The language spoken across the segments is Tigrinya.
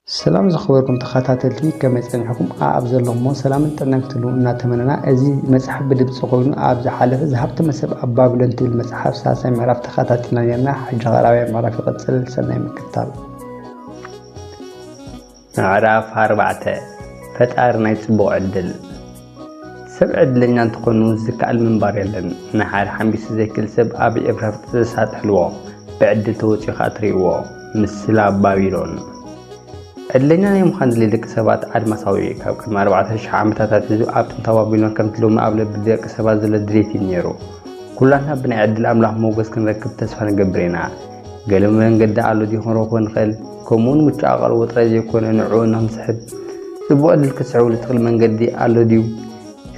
سلام زخبركم تخاتاتلتي كما يصنعكم أبزلهم سلام تنكتلو ناتمننا أزي مسح بدب صقون أبز حالف ذهبت مسب أبابلن تل المسحف ساسا معرف تخاتاتنا ينا حج غراوي معرف قتل سنة مكتال معرف 4 فتارنا يصبو عدل سب عدلنا تكونوا زكاء المنبر يلن نحار حنبيس زي كل سب أبي إبراف تسات حلوة بعدل توتي خاطريوه مسلا بابيلون عدلنا يوم خان لي دك سبات عاد مساوي كاب كما 14 عامታት ሒዙ ኣብ ጥንታዊ ባቢሎን ከም ትልው ኣብ ልብ ደቂ ሰባት ዘለ ድሌት ነይሩ ኩላና ብናይ ዕድል ኣምላኽ ሞገስ ክንረክብ ተስፋ ንገብር ኢና ገለ መንገዲ ኣሉ ዲኾን ረኾን ኸል ከምኡን ምጫቐል ወጥረ ዘይኮነ ንዑ ንምስሕብ ጽቡቕ ዕድል ክስዕቡ ልትኽእል መንገዲ ኣሉ ዲዩ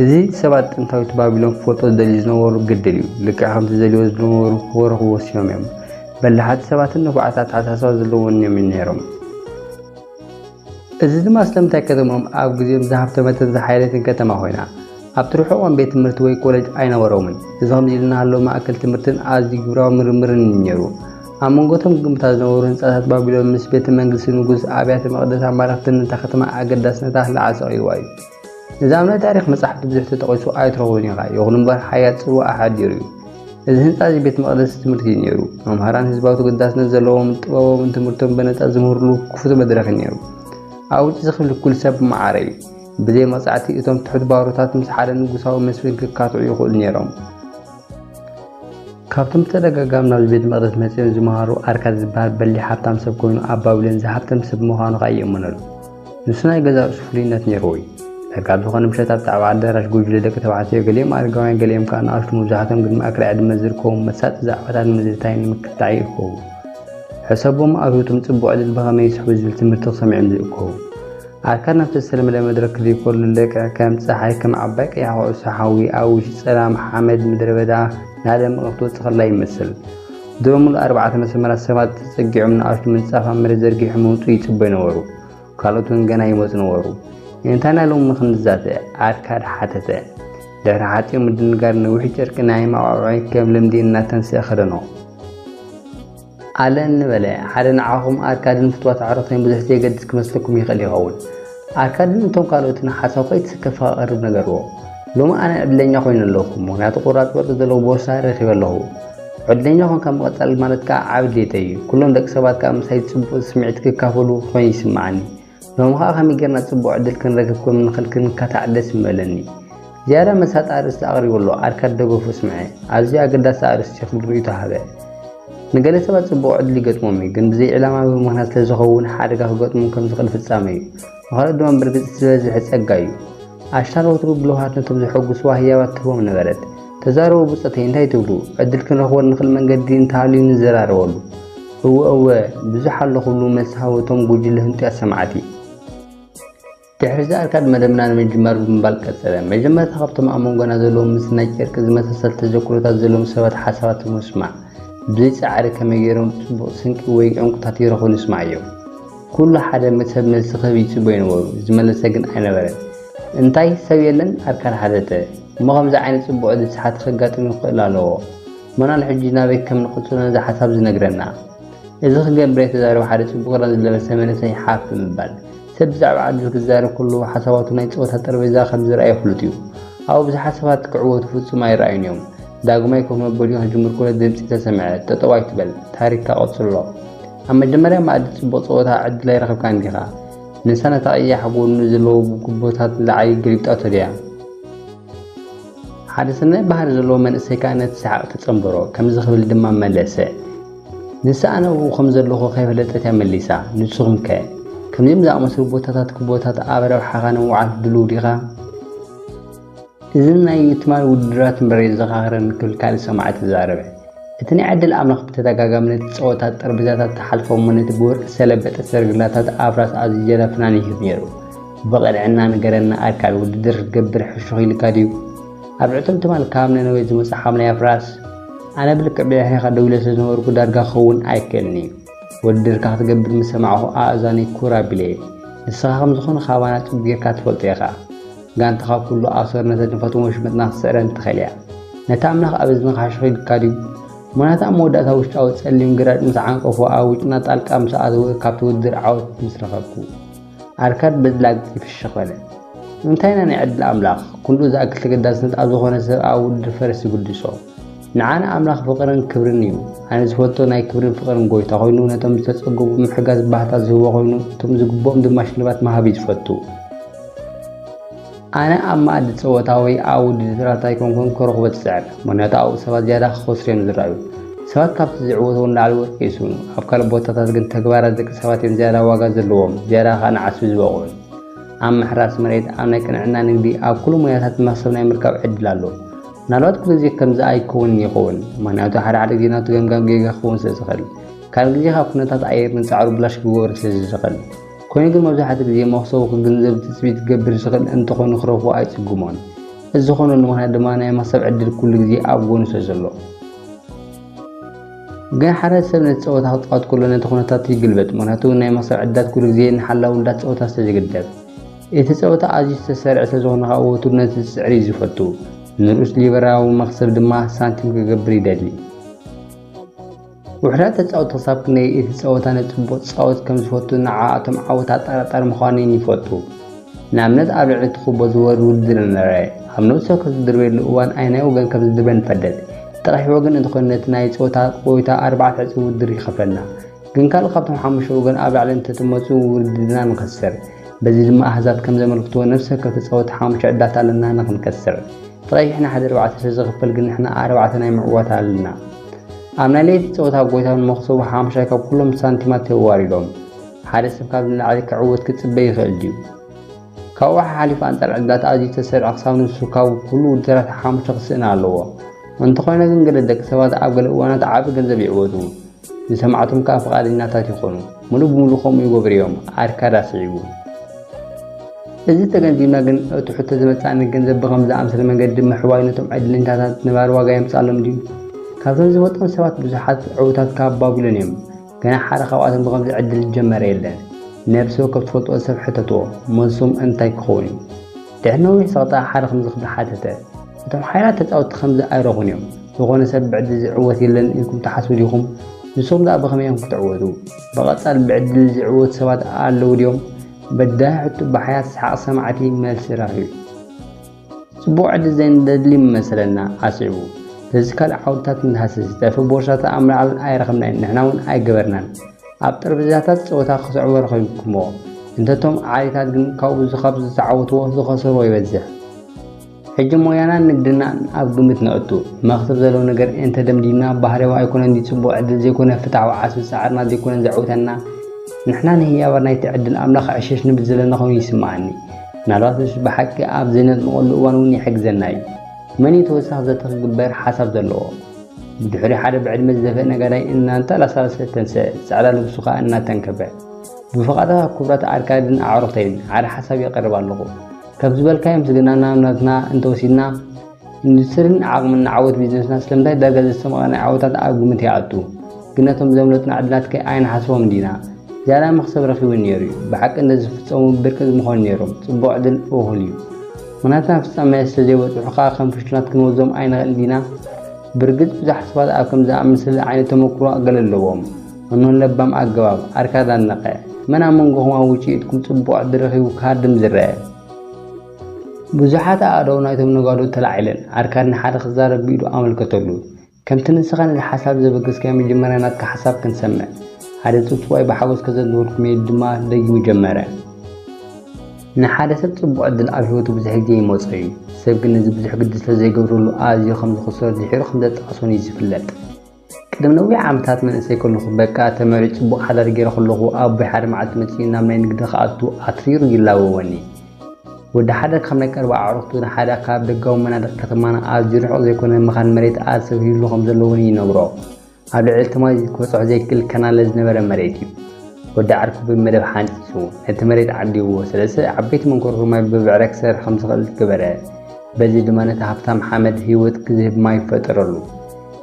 እዚ ሰባት ጥንታዊት ባቢሎን ፎቶ ደሊ ዝነበሩ ግድል እዩ ልክዕ ከምቲ ዘልዮ ዝነበሩ ወረኹ ወሲዮም እዮም በላሓት ሰባትን ንኩዓታት ሓሳሳብ ዘለዎን እዮም ነይሮም እዚ ድማ ስለምታይ ከተማም ኣብ ግዜም ዝሃብተመተን ዝሓይለትን ከተማ ኮይና ኣብ ትርሑቆም ቤት ትምህርቲ ወይ ኮሌጅ ኣይነበሮምን እዚ ከምዚ ኢልና ሃሎ ማእከል ትምህርትን ኣዝዩ ግብራዊ ምርምርን ነይሩ ኣብ መንጎቶም ግምታት ዝነበሩ ህንፃታት ባቢሎን ምስ ቤተ መንግስቲ ንጉስ ኣብያተ መቅደስ ኣማልክትን እታ ከተማ ኣገዳስነታ ዝዓፀቂዋ እዩ እዚ ኣብ ናይ ታሪክ መፅሓፍቲ ብዙሕ ተጠቂሱ ኣይትረኽቡን ኢኻ ይኹን እምበር ሓያል ፅሩዕ ኣሓዲሩ እዩ እዚ ህንፃ እዚ ቤት መቅደስ ትምህርቲ ነይሩ መምሃራን ህዝባዊ ተገዳስነት ዘለዎም ጥበቦምን ትምህርቶም በነፃ ዝምህርሉ ክፉት መድረክ ነይሩ ኣብ ውጭ ዝኽብል ኩል ሰብ ማዕረ እዩ ብዘይ መጻዕቲ እቶም ትሑት ባሮታት ምስ ሓደ ንጉሳዊ መስፍን ክካትዑ ይኽእሉ ነይሮም ካብቶም ተደጋጋሚ ናብ ቤተ መቅደስ መፅኦም ዝመሃሩ ኣርካድ ዝበሃል በሊሕ ሃብታም ሰብ ኮይኑ ኣብ ባቢሎን ዝሃብተም ሰብ ምዃኑ ይእመነሉ ንሱ ናይ ገዛ ርእሱ ፍሉይነት ነይርዎ እዩ ኣርካድ ዝኾነ ምሸት ኣብ ዛዕባ ኣዳራሽ ጉጅለ ደቂ ተባዕትዮ ገሊኦም ኣረጋውያን ገሊኦም ከዓ ንኣሽቱ መብዛሕትኦም ግን ማእከል ዕድመ ዝርከቡ መሳጢ ዛዕባታት ንምዝታይ ንምክትታዕ ይእከቡ حسابهم أبيوتهم تبوا على البغامي يسحبوا زبل تمرتو سمعين ذيكو أكان نفس السلام لما مدرك ذي كل لك كم صحي كم عباك يا هو صحاوي أو سلام حمد مدربدا هذا مقطوع تخلى يمثل دوم الأربعة مثل مرة سبات تسجعوا من أشل من صفا مرزرقي حموتو يتبين ورو قالوا جنا يموت نورو ينتنا لهم مخنزات أركاد حتته ده حتى مدن قرن وحجر كنايم أو عين كم لمدينة تنسى خدناه على بلا حدا نعاهم أركادن فتوات عرفين بزح يقدس كمسلكم يخلي غول أركادن انتم قالوا تنا حسوا قيت سكفا قرب نقروا لما أنا عدلين يخوين اللوكم ونعط قرات ورد دلو بوسا رخيب الله عدلين يخوين كم قتل مالت كا عبد ليتي كلهم دك سبات كام سيد سمعتك كافلو خوين يسمعني لما خامي قرنا تسبوا عدل كن ركبكم من خلقن كتعدس ملني زيارة مسات أرس أغري والله أركاد دقوف اسمعي عزيا قداس أرس شيخ بريتو هذا نقل سبات صبوا عدل يقطمومي كن بزي علامة بمهنات لزخون حارقة قطمون كم زغل في السامي وخلال دوان برقز سلازي حس أقايو عشتار وطرو بلوهات نتبزي حق سواهيا واتفهم نغلت تزاروا بسطين تاي تولو عدل كن رخوان نخل من قدين تالي نزرار والو هو بزي حال لخلو مسها وطم قوجي لهنتي أسمعاتي تحرز أركاد مدمنا من جمار بمبالك السلام مجمع تخبط مع مونغانا زلوم مسنا كيركز مسلسل تذكرات زلوم سوات حسابات المسمع بزي سعر كما يرون سنك وي انقطات يرخون اسمعيو كل حدا مسب مسخب يصبو ينورو زملسه كن انا برد انتاي سويلن اركان حدته ما خمز عين صبو عد ساعات خغاطم يخلالو منا الحجينا بك كم نقصنا ذا حساب زنغرنا اذا خغبري تزارو حدا صبو قران لبسه منسي حاف مبال سب زعوا عدل كزارو كله حساباتو ناي صوت تربيزا خم زرا يفلطيو او بز حسابات قعوت فصوم يراينيوم داغماي كوم بوليو هجمر كل دمص تسمعت تطواي تبل تاريخ قصلو اما جمره ما ادت بصوتا عد لا يرخب كان ديخا نسنه تاي حقون نزلو غبوتات لعي غريبطا تديا حدثنا بحر زلو من سيكانت ساعه تصمبرو كم زخبل دما ملسه نسانه وخم زلو خيف لطت يمليسا نسخم ك كم يمزا مسل بوتات كبوتات ابرو حقانو وعد دلو ديخا إذن يتمال ودرات مريض زخارن كل كال سمعت الزاربة. اتني عدل أملاخ بتتقاقا من التصوتات تربيزات تحالفهم من تبور سلبت السرقلاتات أفراس عزيزة فناني يبنيرو. بغير عنا نقرن أركال وددر قبر حشوخي لكاديو. أبعتم تمال كاملين ويزمو سحاملي أفراس. أنا بلك بيحي خدولة سنور كدارقا خون أيكلني. وددر كاخت قبر مسمعه آزاني كورا بلي. السخام زخون خوانات وبيركات فولتيخا. قان تخاف كله آثار نتاج فتومش متنا سعرن تخليا نتعمل أبز من خشوي كاديو ምክንያቱ መወዳእታ ውሽጣዊ ጸሊም ግራድ ምስ ዓንቀፎ ኣብ ውጭና ጣልቃ ምስ ኣተወ ካብቲ ውድድር ዓወት ምስ ረኸብኩ ኣርካድ በዝላግ ይፍሽኽ በለ እንታይና ናይ ዕድል ኣምላኽ ኩሉ ዝኣክል ተገዳስነት ኣብ ዝኾነ ሰብ ኣብ ውድድር ፈረስ ይጉድሶ ንዓነ ኣምላኽ ፍቕርን ክብርን እዩ ኣነ ዝፈልጦ ናይ ክብርን ፍቕርን ጎይታ ኮይኑ ነቶም ዝተጸገቡ ምሕጋዝ ባህታት ዝህቦ ኮይኑ እቶም ዝግብኦም ድማ ሽልማት መሃቢ ዝፈቱ ኣነ ኣብ ማእዲ ፀወታ ወይ ኣብ ውድድራት ኣይኮንኩን ክረኽቦ ዝፅዕር ምክንያቱ ኣብኡ ሰባት ዝያዳ ክኸስሩ ዝረኣዩ ሰባት ካብቲ ዝዕወተው ንላዕሊ ወርቂ ይስኑ ኣብ ካልእ ቦታታት ግን ተግባራት ደቂ ሰባት እዮም ዝያዳ ዋጋ ዘለዎም ዝያዳ ከዓ ንዓስቢ ዝበቑዑን ኣብ ምሕራስ መሬት ኣብ ናይ ቅንዕና ንግዲ ኣብ ኩሉ ሞያታት መክሰብ ናይ ምርካብ ዕድል ኣሎ ምናልባት ኩሉ ግዜ ከምዚ ኣይከውን ይኸውን ምክንያቱ ሓደ ግዜ ናቱ ገምጋም ጌጋ ክኸውን ስለዝኽእል ካልእ ግዜ ካብ ኩነታት ኣየር ንፃዕሩ ብላሽ ክገብር ስለዝኽእል ኮይኑ ግን መብዛሕትኡ ግዜ መክሰቡ ክግንዘብ ትፅቢት ክገብር ዝኽእል እንተኾይኑ ክረኽቦ ኣይፅጉሞን እዚ ዝኾነሉ ምክንያት ድማ ናይ መክሰብ ዕድል ኩሉ ግዜ ኣብ ጎኑ ስለዘሎ ግን ሓደ ሰብ ነቲ ፀወታ ክፃወት ከሎ ነቲ ኩነታት ይግልበጥ ምክንያቱ ናይ መክሰብ ዕድላት ኩሉ ግዜ ንሓላዊ እንዳት ፀወታ ስለዝግደብ እቲ ፀወታ ኣዝዩ ዝተሰርዐ ስለዝኾነ ከዓ ወቱ ነቲ ዝስዕር እዩ ዝፈቱ ንርኡስ ሊበራዊ መክሰብ ድማ ሳንቲም ክገብር ይደሊ ውሕዳት ተፃወት ክሳብ ክንደይ እቲ ፀወታ ነፅቡቕ ፃወት ከም ዝፈቱ ንዓኣቶም ዓወት ኣጠራጣሪ ምዃኑን ይፈቱ ንኣብነት ኣብ ልዕሊ እቲ ክቦ ዝወርድ ውድድር ንርአ ኣብ ነብሱ ክዝድርበሉ እዋን ኣይናይ ወገን ከም ዝድርበ ንፈለጥ ጥራሕ ወገን እንተኾነ ነቲ ናይ ፀወታ ቆይታ 4 ዕፅው ውድድር ይኸፈልና ግን ካልእ ካብቶም 5 ወገን ኣብ ላዕሊ እንተትመፁ ውድድርና ንኸስር በዚ ድማ ኣህዛት ከም ዘመልክትዎ ነፍሲ ወከፍ ተፃወት 5 ዕዳት ኣለና ንኽንከስር ጥራይሕና 1-4 ስለዝኽፈል ግን ንሕና 4 ናይ ምዕዋት ኣለና ኣብ ናይ ለይቲ ፀወታ ጎይታውን መኽሰቡ 5 ካብ ኩሎም ሳንቲማት ተዋሪዶም ሓደ ሰብ ካብ ንላዕሊ ክዕወት ክፅበይ ይኽእል ድዩ ካብኡ ሓሊፉ ኣንጻር ዕዳት ኣዝዩ ተሰሪዑ ክሳብ ንሱ ካብ ኩሉ ውድድራት 5 ክስእና ኣለዎ እንተኾይኑ ግን ገለ ደቂ ሰባት ኣብ ገለ እዋናት ዓቢ ገንዘብ ይዕወቱ ዝሰማዕቶም ከዓ ፈቃደኛታት ይኾኑ ሙሉእ ብምሉእ ከምኡ ይገብሩ እዮም ኣርካድ ኣስዒቡ እዚ ተገንዚብና ግን እቲ ሕቶ ዝመፃኒ ገንዘብ ብኸምዚ ኣምሰለ መንገዲ ምሕዋይ ነቶም ዕድለኛታት ንባር ዋጋ የምፃሎም ድዩ ካብቶም ዝወጡን ሰባት ብዙሓት ዕውታት ካብ ባቢሎን እዮም ገና ሓደ ካብኣቶም ብኸምዚ ዕድል ዝጀመረ የለን ነብሲ ወከፍ ትፈልጥዎ ሰብ ሕተትዎ መልሶም እንታይ ክኸውን እዩ ድሕሪ ነዊሕ ሰቕጣ ሓደ ከምዚ ክሓተተ እቶም ሓይላት ተፃወቲ ከምዚ ኣይረኹን እዮም ዝኾነ ሰብ ብዕድል ዝዕወት የለን ኢልኩም ተሓስቡ ዲኹም ንስኹም ዛ ብኸመይ እዮም ክትዕወቱ ብቐፃል ብዕድል ዝዕወት ሰባት ኣለዉ ድዮም በዳሕቱ ብሓያት ስሓቕ ሰማዕቲ መልሲ ረኺቡ ጽቡቕ ዕድል ዘይንደድሊ መሰለና ኣስዒቡ ስለዚ ካልእ ዓውድታት ንሃስስ ጠፊ ቦርሳታት ኣብ ምልዓል ኣይረኸብናን ንሕና እውን ኣይገበርናን ኣብ ጠረጴዛታት ፀወታ ክስዕቦ ረኺብኩምዎ እንተቶም ዓሌታት ግን ካብኡ ዝኻብ ዝተዓወትዎ ዝኸሰርዎ ይበዝሕ ሕጂ ሞያና ንግድና ኣብ ግምት ነእቱ መኽሰብ ዘለዎ ነገር እንተደምዲምና ባህርያዊ ኣይኮነን ፅቡቕ ዕድል ዘይኮነ ፍትሓዊ ዓስቢ ፃዕርና ዘይኮነን ዘዕውተና ንሕና ንህያባ ናይቲ ዕድል ኣምላኽ ዕሸሽ ንብል ዘለና ኮይኑ ይስማዓኒ ምናልባት ንሱ ብሓቂ ኣብ ዘይነጥምቐሉ እዋን እውን ይሕግዘና እዩ መን ተወሳኺ ዘተክግበር ሓሳብ ዘለዎ ብድሕሪ ሓደ ብዕድመ ዝደፍአ ነጋዳይ እናንጠላሳለሰ ተንስአ ፃዕዳ ልብሱ ከዓ እናተንከበ ብፍቓድኻ ክቡራት ኣርካድን ኣዕሩኽተይን ሓደ ሓሳብ የቐርብ ኣለኹ ካብ ዝበልካዮ ምስግናና እምነትና እንተወሲድና ኢንዱስትሪን ዓቕምን ዓወት ቢዝነስና ስለምንታይ ዳርጋ ዘስተመቐ ናይ ዓወታት ኣብ ግምት ይኣቱ ግን ነቶም ዘምለጡና ዕድላት ከ ኣይንሓስቦም ዲና ዝያዳ መኽሰብ ረኺቡ ነይሩ እዩ ብሓቂ እንደዝፍፀሙ ብርቂ ምኾኑ ነይሮም ፅቡቕ ዕድል እኹል እዩ ምክንያትና ፍፃመ ስለዘይበፅሑ ከዓ ከም ፍሽናት ክንወዞም ኣይንኽእል ዲና ብርግፅ ብዙሓት ሰባት ኣብ ከምዝኣምስለ ዓይነት ተመክሮ ገለ ኣለዎም እኖን ለባም ኣገባብ ኣርካድ ኣነቐ መን ኣብ መንጎኹም ኣብ ውጪ ኢትኩም ፅቡቕ ዕድል ረኺቡ ካድም ዝረአ ብዙሓት ኣእዳው ናይቶም ነጋዶ ተላዒለን ኣርካድ ንሓደ ክዛረብ ብኢዱ ኣመልከተሉ ከምቲ ንስኻ ነዚ ሓሳብ ዘበገስካዮ መጀመርያ ናትካ ሓሳብ ክንሰምዕ ሓደ ፅቡቅ ብሓጎስ ከዘንብልኩም ድማ ደጊሙ ጀመረ ንሓደ ሰብ ፅቡቕ ዕድል ኣብ ሂወቱ ብዙሕ ግዜ ይመፅ እዩ ሰብ ግን ነዚ ብዙሕ ግዲ ስለዘይገብረሉ ኣዝዩ ከም ዝኽሰር ድሒሩ ከም ዘጠቐሶን እዩ ዝፍለጥ ቅድም ነዊሕ ዓመታት መንእሰይ ከለኹ በቃ ተመሪፅ ፅቡቕ ሓዳር ገይረ ከለኹ ኣቦይ ሓደ መዓልቲ መፅኡ ናብ ናይ ንግዲ ክኣቱ ኣትሪሩ ይላወወኒ ወዲ ሓደ ካብ ናይ ቀረባ ኣዕሩኽቱ ንሓደ ካብ ደጋዊ መናድቕ ከተማና ኣዝዩ ርሑቕ ዘይኮነ መኻን መሬት ኣሰብ ሂሉ ከም ዘለውን ይነግሮ ኣብ ልዕሊ ተማይ ክበፅሖ ዘይክእል ከናለ ዝነበረ መሬት እዩ ወዲ ዓርኩ ብመደብ ሓንፂሱ ነቲ መሬት ዓዲዎ ስለዚ ዓበይቲ መንኮርኩ ማይ ብብዕረ ክሰርሕ ከም ዝኽእል ዝገበረ በዚ ድማ ነቲ ሃብታም ሓመድ ሂወት ክዝህብ ማይ ይፈጠረሉ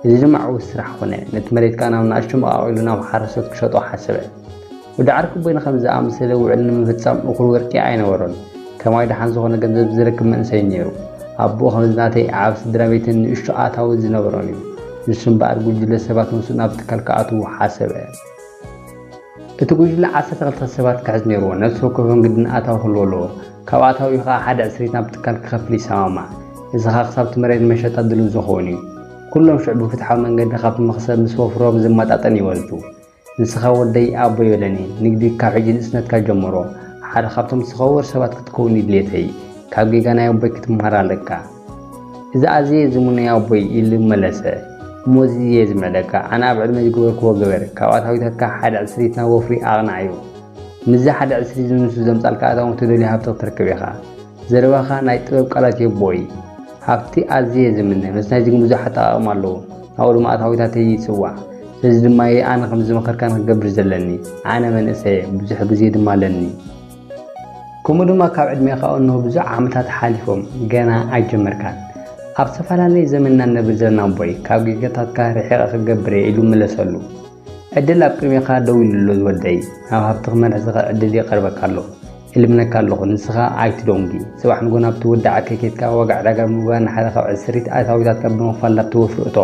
እዚ ድማ ዓወት ስራሕ ኮነ ነቲ መሬት ከዓ ናብ ንኣሽቱ መቓቒሉ ናብ ሓረስቶት ክሸጦ ሓሰበ ወዲ ዓርኩ በይነ ከም ዝኣምሰለ ውዕል ንምፍፃም እኹል ወርቂ ኣይነበሮን ከማይ ደሓን ዝኾነ ገንዘብ ዝረክብ መንእሰይ ነይሩ ኣቦ ከም ዝናተይ ዓብ ስድራ ቤትን ንእሽቶ ኣታዊ ዝነበሮን እዩ ንስም በአር ጉጅለ ሰባት ንሱን ኣብ ትካል ከኣትዉ ሓሰበ እቲ ጉጅለ 12 ሰባት ክሕዝ ነይርዎ ነፍሲ ወከፎም ግድን ኣታዊ ክህልዎ ኣለዎ ካብ ኣታዊ ከዓ ሓደ ዕስሪት ናብ ትካል ክኸፍል ይሰማማዕ እዚ ከዓ ክሳብቲ መሬት መሸጣ ድልው ዝኾኑ ኩሎም ሽዑ ብፍትሓዊ መንገዲ ካብቲ መኽሰብ ምስ ወፍሮም ዝመጣጠን ይወስዱ ንስኻ ወደይ ኣቦ ይበለኒ ንግዲ ካብ ሕጂ ንእስነትካ ጀምሮ ሓደ ካብቶም ዝኸወር ሰባት ክትከውን ይድልየተይ ካብ ጌጋናይ ኣቦይ ክትምሃር ኣለካ እዚ ኣዝየ ዝሙነይ ኣቦይ ኢሉ መለሰ ሞዝየ ዝምዕለካ ኣነ ኣብ ዕድመ ዝገበርክዎ ገበር ካብ ኣታዊታትካ ሓደ ዕስሪት ናብ ወፍሪ ኣቕናዕዩ ምዚ ሓደ ዕስሪት ዝንሱ ዘምፃልካ ኣታዊ ትደልዩ ሃብቲ ክትረክብ ኢኻ ዘረባኻ ናይ ጥበብ ቃላት የቦይ ሃብቲ ኣዝየ ዝምነ ምስ ናይ ዝግን ብዙሕ ኣጠቓቕማ ኣለዎ ኣብኡ ድማ ኣታዊታተይ ይፅዋዕ ስለዚ ድማ ኣነ ከም ዝመኸርካን ክገብር ዘለኒ ኣነ መንእሰየ ብዙሕ ግዜ ድማ ኣለኒ ከምኡ ድማ ካብ ዕድሜኻ እንሆ ብዙሕ ዓመታት ሓሊፎም ገና ኣይጀመርካን ኣብ ዝተፈላለየ ዘመንና ነብር ዘለና እቦይ ካብ ጌጋታትካ ርሒቐ ክገብር ኢሉ መለሰሉ ዕድል ኣብ ቅድሜኻ ደው ኢሉ ኣሎ ዝወደይ ኣብ ሃብቲ ክመርሕ ዝኽእል ዕድል ይቐርበካ ኣሎ ኢልምነካ ኣለኹ ንስኻ ኣይትደንጊ ጽባሕ ንጎ ናብቲ ወዳዕ ከኬትካ ወጋዕ ዳጋ ምግባር ንሓደ ካብ ዕስሪት ኣታዊታትካ ብምኽፋል ናብቲ ወፍሪ እቶ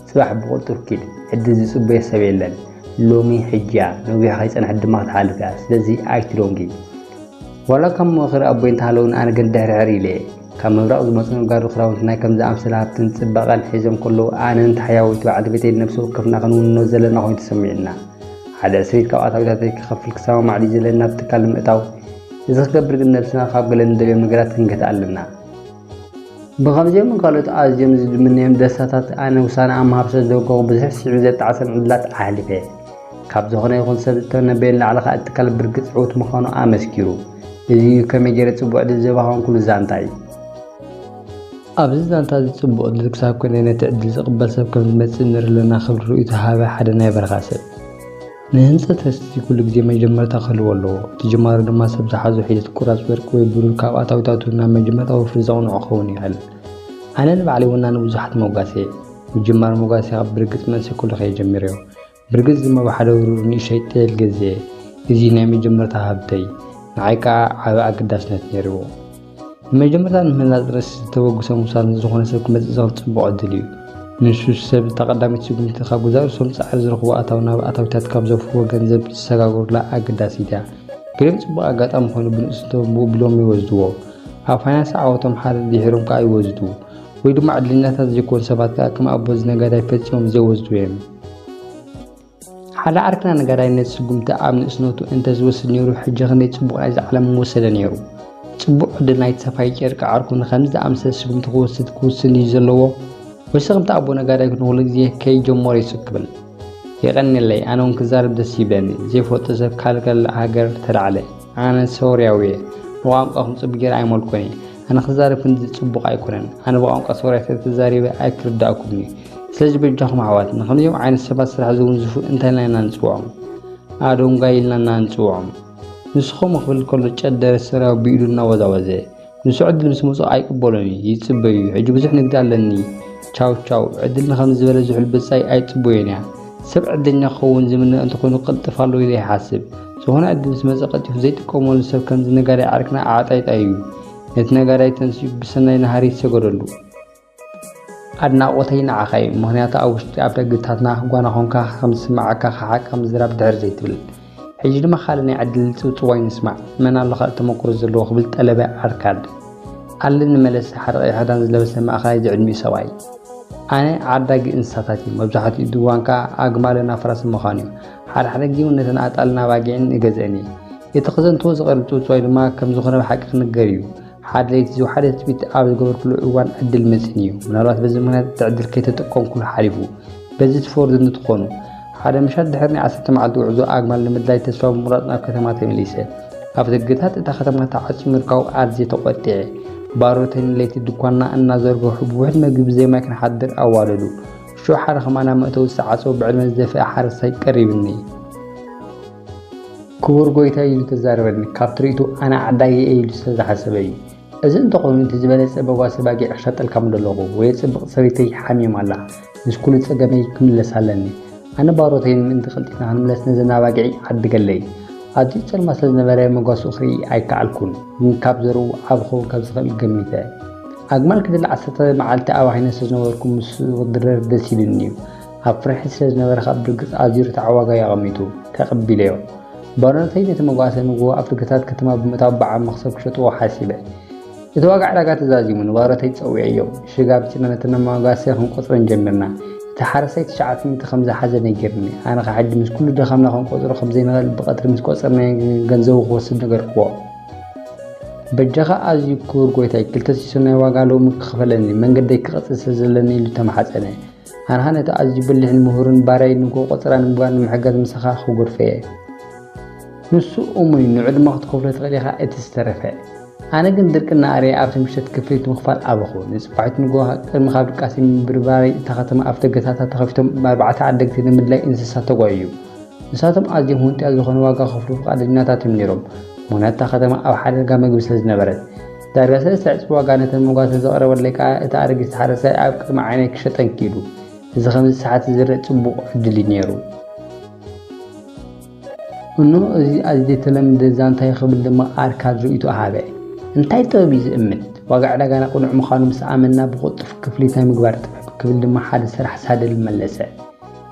ጽባሕ ብቁልጡፍ ኪድ ዕድል ዝጽበየ ሰብ የለን ሎሚ ሕጅያ ነዊሕ ከይጸንሐ ድማ ክትሓልፍ እያ ስለዚ ኣይትደንጊ ዋላ ካብ ምኽሪ ኣቦይ እንተሃለውን ኣነ ግን ድሕርሕር ኢለ ካብ ምብራቕ ዝመፁ ነጋዱ ክራውንቲ ናይ ከምዚ ኣምሰላ ሃብትን ጽባቐን ሒዞም ከለዉ ኣነ እንተሕያዊት በዓልቲ ቤተይ ነብሲ ወከፍና ክንውንኖ ዘለና ኮይኑ ተሰሚዕና ሓደ ዕስሪት ካብ ኣታዊታተይ ክኸፍል ክሰማማዕ ድዩ ዘለና ኣብ ትካል ንምእታው እዚ ክገብር ግን ነብስና ካብ ገለ ንደልዮም ነገራት ክንገት ኣለና ብኸምዚኦም ካልኦት ኣዝዮም ዝድምንዮም ደስታታት ኣነ ውሳነ ኣምሃብ ስለዝደወገኹ ብዙሕ ስዒቡ ዘጠዓሰን ዕድላት ኣሕሊፈ ካብ ዝኾነ ይኹን ሰብ ዝተነበየን ላዕለኻ እትካል ብርግፅ ዕዉት ምዃኑ ኣመስኪሩ እዚ ከመይ ገይረ ፅቡቅ ዕድል ዝባኸውን ኩሉ ዛንታ እዩ ኣብዚ ዛንታ እዚ ፅቡቅ ዕድል ክሳብ ኮነ ነቲ ዕድል ዝቕበል ሰብ ከም ዝመፅእ ንርኢ ኣለና ክብል ርእዩ ተሃበ ሓደ ናይ በረኻ ሰብ ንህንፀት ተስቲ ኩሉ ግዜ መጀመርታ ክህልዎ ኣለዎ እቲ ጅማሮ ድማ ሰብ ዝሓዞ ሒደት ቁራፅ ወርቂ ወይ ብሩር ካብ ኣታዊታቱ ናብ መጀመርታ ወፍሪ ዘቕንዖ ክኸውን ይኽእል ኣነ ንባዕለይ ወና ንብዙሓት መጓሰ ብጅማር መጓሰ ካብ ብርግፅ መንስኤ ኩሉ ከየጀሚረ ብርግፅ ድማ ብሓደ ብሩር ንእሽተይ ጤል ገዝአ እዚ ናይ መጀመርታ ሃብተይ ንዓይ ከዓ ዓብ ኣገዳስነት ነይርዎ ንመጀመርታ ንምህናፅ ርእሲ ዝተወግሶ ምውሳድ ዝኾነ ሰብ ክመፅእ ዝኽእል ፅቡቅ ዕድል እዩ ንሱ ሰብ ተቐዳሚት ስጉምቲ ካብ ጉዛርሶም ፃዕሪ ዝረኽቡ ኣታው ናብ ኣታዊታት ካብ ዘፍርዎ ገንዘብ ዝሰጋገሩላ ኣገዳሲት እያ ገሊኦም ፅቡቅ ኣጋጣሚ ኮይኑ ብንእስቶም ብሎም ይወስድዎ ኣብ ፋይናንስ ዓወቶም ሓደ ድሒሮም ከዓ ይወስዱ ወይ ድማ ዕድለኛታት ዘይኮኑ ሰባት ከዓ ከም ኣቦ ዝነጋዳይ ፈፂሞም ዘይወስዱ እዮም ሓደ ዓርክና ነጋዳይነት ስጉምቲ ኣብ ንእስነቱ እንተዝወስድ ነይሩ ሕጂ ክንደይ ፅቡቅ ናይ ዝዓለም ምወሰደ ነይሩ ፅቡቅ ዕድል ናይ ሰፋይ ጨርቂ ዓርኩ ንከምዚ ዝኣምሰለ ስጉምቲ ክውስን እዩ ዘለዎ ወይስ ከምቲ ኣቦ ነጋዳይ ኩሉ ግዜ ከይጀመሮ ይስክብል የቀኒለይ ኣነ እውን ክዛረብ ደስ ይብለኒ ዘይፈልጦ ሰብ ካልገል ሃገር ተላዕለ ኣነ ሶርያዊ ብቋንቋኹም ፅቡቅ ጌር ኣይመልኮኒ ኣነ ክዛረብ ክንዲ ፅቡቅ ኣይኮነን ኣነ ብቋንቋ ሶርያ ተዛሪበ ኣይክርዳእኩምኒ ስለዚ በጃኹም ኣሕዋት ንከምዚኦም ዓይነት ሰባት ስራሕ ዘውንዝፉ እንታይ ኢልና ንፅውዖም ኣዶንጋ ኢልና ንፅውዖም ንስኹም ክብል ከሎ ጨደረ ሰራዊ ብኢዱ እናወዛወዘ ንሱ ዕድል ምስ መፅኡ ኣይቅበሎኒ ይፅበዩ ሕጂ ብዙሕ ንግዲ ኣለኒ ቻው ቻው ዕድል ንከም ዝበለ ዝሕል ብፃይ ኣይፅበዩን እያ ሰብ ዕድለኛ ክኸውን ዝምነ እንተኮይኑ ቅልጥፍ ኣሎ ኢለ ይሓስብ ዝኾነ ዕድል ምስ መፀ ቀጢፉ ዘይጥቀመሉ ሰብ ከምዚ ነጋዳይ ዓርክና ኣዕጣይጣይ እዩ ነቲ ነጋዳይ ተንስኡ ብሰናይ ናሃሪ ይሰገደሉ ኣድናቆተይ ንዓኻ እዩ ምክንያቱ ኣብ ውሽጢ ኣብ ደግታትና ጓና ኾንካ ከም ዝስማዓካ ሓቅ ከም ዝራብ ድሕር ዘይትብል ሕጂ ድማ ካልእ ናይ ዕድል ፅውፅዋይ ንስማዕ መን ኣሎ ካልእ ተመክሮ ዘለዎ ክብል ጠለበ ኣርካድ ኣለ ንመለስ ሓደ ቀይሕ ክዳን ዝለበሰ ማእኸላይ ዝዕድሚኡ ሰብኣይ ኣነ ዓዳጊ እንስሳታት እዩ መብዛሕትኡ ድዋን ከዓ ኣግማልና ፈረስ ምዃኑ እዩ ሓደ ግዜ ነተን ኣጣልና ባጊዕን እገዝአኒ እቲ ክዘንትዎ ዝቐርብ ፅውፅዋይ ድማ ከም ዝኾነ ብሓቂ ክንገር እዩ ሓደ ለይቲ ዝወሓደ ትቢት ኣብ ዝገበርኩሉ እዋን ዕድል መፅን እዩ ምናልባት በዚ ምክንያት እቲ ዕድል ከይተጠቀምኩሉ ሓሊፉ በዚ ትፈርዱ እንትኾኑ ሓደ ምሻት ድሕሪ ናይ 10 መዓልቲ ውዕዞ ኣግማል ንምድላይ ተስፋ ብምቁራፅ ናብ ከተማ ተመሊሰ ኣብ ደገታት እታ ከተማ ተዓፂሙ ምርካቡ ኣዝየ ተቆጢዐ ባሮተይን ለይቲ ድኳና እናዘርግሑ ብውሕድ ምግቢ ብዘይማይ ክንሓድር ኣዋለዱ ሹ ሓደ ኸማና መእተው ዝሰዓፀው ብዕድመ ዝደፍአ ሓረስታይ ቀሪብኒ ክቡር ጎይታ ኢሉ ተዛረበኒ ካብ ትርኢቱ ኣነ ዓዳጊ ኢሉ ዝተዛሓሰበ እዩ እዚ እንተኾይኑ እቲ ዝበለፀ በጓሰ ባጊዕ ክሸጠልካ ምደለኹ ወይ ፅብቕ ሰበይተይ ሓሚም ኣላ ምስ ኩሉ ፀገመይ ክምለስ ኣለኒ ኣነ ባሮተይን ምእንቲ ቀልጢፍና ክንምለስ ነዘና ባጊዕ ዓድገለይ ኣዝዩ ፀልማ ስለዝነበረ መጓሱ ክርኢ ኣይከኣልኩን ካብ ዘረቡ ዓብ ክኸውን ካብ ዝኽእል ገሚተ أجمل كده العصر معلت أو حين سجنوركم ودرر دسيلنيو أفرح سجنور خاب برقص أزير تعواجا يغميتو كقبليو بارنتين يتمقاسن وجو أفريقيات كتما بمتابعة مخصب شتو حاسبة يتواقع علاقات زازيمون بارنتين تسويعيو شجاب تنا نتنمقاسن هم قطرن جمرنا تحرسيت شعاتي تخمزة حاجة نيجرني أنا قاعد مش كل ده خمنا خم قطر خمزين غال بقطر مش قصرنا جنزو خوصد نجر قوا بجاخا أزي كور قويتاي كلتا سيسونا واقالو مكخفلني من قد ديك قصص زلني لتمحسني أنا هنا تأزي بلح المهورن باراي نقو قطران مبان محقات مسخا خوغر فيه نسو أمي نعد مقت كفلت غليخا اتسترفه أنا قندرك الناري أفتح مشت كفلت مخفال أبخو نسبعت نقوها المخابر قاسم برباري تختم أفتح قطعة تخفتم باربعة عدقتين من لا إنساسات تقويو نساتم أزي هونتي أزخون واقع خفلو فقاد جناتات منيرم منات تختم أو حالة قامة قبسلز نبرد دارقاسة سعيد واقعنة المقاسة زغرة والليكا اتعارق استحارسة أبقى معينيك شتن كيلو إذا 5 ساعات زرت صبو عدلي نيرو إنه أزي تلمد زانتاي خبل لما أركاد رؤيتو أحابي انتاي توبي زئمت واقع لقانا قنع مخانو مسآمنا بغط في كفليتا مقبار تبعك كفل لما حاد سرح ساد الملسة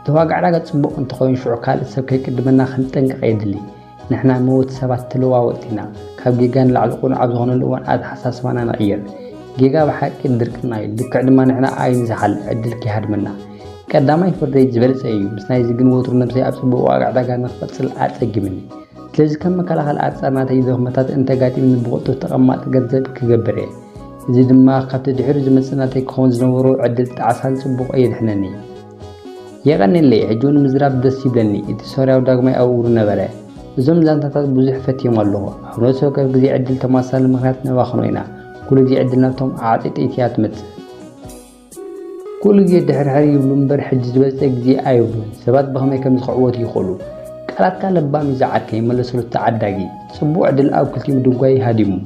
تواقع لقا تصبو انتخوين شعوكال السبكي قدمنا خلطنق قيدلي نحنا موت سبات تلوا وقتنا كاب جيغان لعلقون عبزغون الأوان آد حساس وانا نغير جيغا بحاكي ندركنا يدك عدما نحنا آين زحل عدلكي هادمنا قدامي فردي جبل سيو مسناي زغن وتر نفسي ابصبو واقع دغا نفصل اصجمني ስለዚህ ከመከላከል አጻና ተይዘው መታት እንተጋጢ ምን በወጡ ተቀማጥ ገንዘብ ክገብረ እዚ ድማ ካብተ ድሕሪ ዝመጽናተይ ኮን ዝነበሩ ዕድል ተዓሳን ጽቡቕ እየድሕነኒ የቀነለ ሕጁን ምዝራብ ደስ ይብለኒ እቲ ሶርያው ዳግማይ አውሩ ነበረ እዞም ዛንታታት ብዙሕ ፈትዮም ኣለዎ አሁን ሰው ከጊዜ ዕድል ተማሳለ ምክንያት ነባኽኖይና ኩሉ ጊዜ ዕድል ናብቶም አጥጢት ትመጽ كل جي دحرحري يبلمبر حج زبص غزي ايبل سبات بخمي كم زخعوت يخلو قالات كان لبامي زعرك يملسلو تعداغي صبو عدل او كلتي مدغاي هاديمو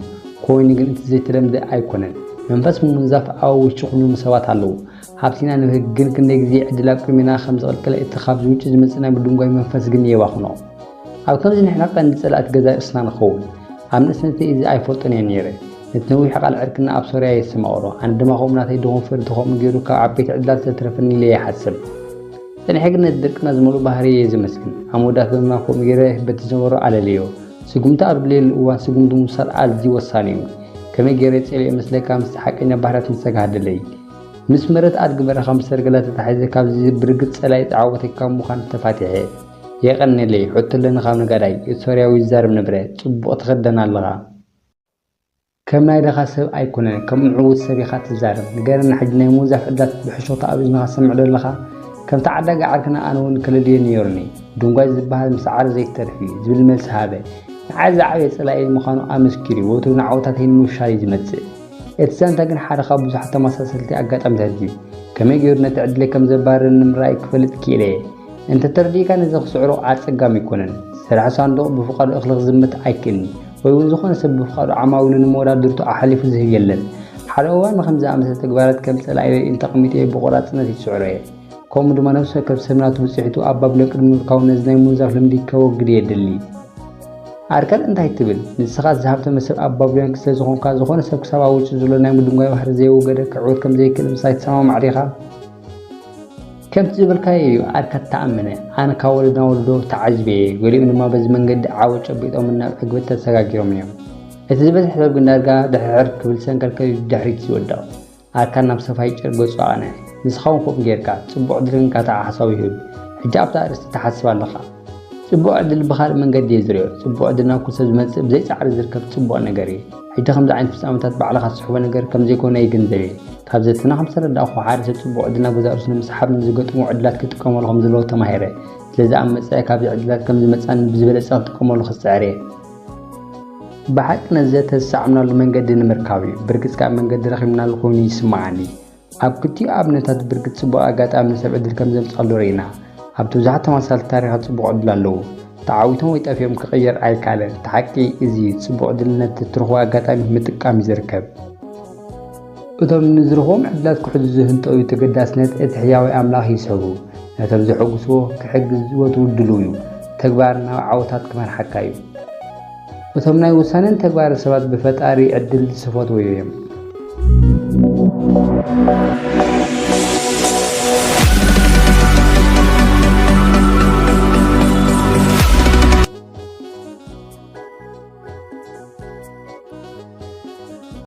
كوين ግን زي ترمد ايكونن منفس منزاف او شغل مسوات አለው ሀብቲና ንህግን ክንደ ግዜ ዕድል አቅሚና خمس قلقل اتخاب زوج ዝመጽና ብድንጓይ መንፈስ ግን የዋኽኖ ኣብ ከምዚ ንሕና ቀንዲ ጸላት ገዛ እስና ንኸውን ኣብ ንእስነቲ እዚ ኣይፈልጥን ነይረ نتنوي حق العركنا أب سوريا يسمعوه عندما قمنا تيدهم فرد خم جيرو كعبيت عدلات تترفني ليه حسب ثاني حاجة ندركنا زملو بحرية يزمسكن عمودات ما قم جيره بتزورو على ليو سقمت أرب ليل وسقمت مصر على دي وصانيو كم جيرت إلي مسلك مستحق إن بحرات مستجهد لي مسمرت أرجع خمس رجلات تحيز كابزي برقت سلايت عوضك كم مخان تفاتحه يقنن لي حط لنا خامن قراي سوريا ويزارب نبرة تبغى تغدنا اللغة كم نايدا خاسب أيكونن كم عود سبيخات الزارب نقارن حجنا موزع فدات بحشوط أبزنا سمع للخا كم تعدق عركنا أنا ونكلدين يورني دونغاز بهذا مسعر زي الترفي زبل ملس هذا عايز عايز سلاقي مخانو أمسكري وترون عوتاتين مشاري جمتسي اتسان تاقن حرقا بوز حتى مساسلتي أقات أمتهدي كم يجورنا تعدلي كم زبار النمرأي كفلت كيلي انت تردي كان إذا خسعرو عاد سقام يكونن سرح صندوق بفقار أخلق زمت أيكلني ويوزخون سبب خارو عماولن مورا درتو أحلف زه يلن حلوان مخمزة أمسة تقبالات كم سلاعي انتقميتي بقرات سنتي سعرية كوم دما نفسه كبسمناتو مسيحتو أباب لكن مركاو نزناي موزاف لمديكا وقري يدلي أركان انتهي تبل نسخات زهبت مسر أباب لنك سلزخون كازخون سبك سباوش زولنا مدنقاي وحر زي وقرر كعود كم زي كلم سايت سما معريخا كم تجبل كايو أركات تأمنه أنا كاولدنا ولدو تعجبي ولي إنما بز من قد عاوج أبيت أو منا عقبتها سجاجيرهم يوم إتزبط حساب قلنا رجع دحرك بالسن كالكي دحرك سودا أركان نفس فايج الجزء أنا نسخون فوق جيركا تبع درين كاتع حسابيهم حجاب تعرس تحسب اللقاء تبع عدل بخار من قد يزرع تبع عدلنا كل سجمت بزي سعر زركب تبع نجاري حتى 5 عين في سامتات بعلى خاص حبة نجار كم زي كونه يجنزلي كابزتنا 5 رد أخو حارس تبع عدلنا جزء أرسل مسحب من زوجات معدلات كتكم ولا 5 لو تماهرة لذا أم مسألة كابز عدلات كم زي مثلا بزبالة ساعتكم ولا خص عريه بحق نزلت الساعة من قد نمركابي بركز كام من قد رخيمنا الخوني يسمعني أبكتي أبنتات بركز سبوا أجات أمن سبع دل كم زي تصلورينا أبتوزعت مسألة تاريخ سبوا عدلالو تعاوتهم ويتأفيهم كغير أي كالة تحكي إزيد سبوا عدلنا تترخوا أجات أمن متكام يزركب وتم نزرهم عدلات كحد الزهن طوي تقداسنت اتحياوي أملاح يسعبو نتبزي حقسوه كحقز وتودلويو تكبارنا وعوتات كمان حكايو وتم ناي وسانن تكبار السبات بفتاري عدل صفات ويويم እዩ።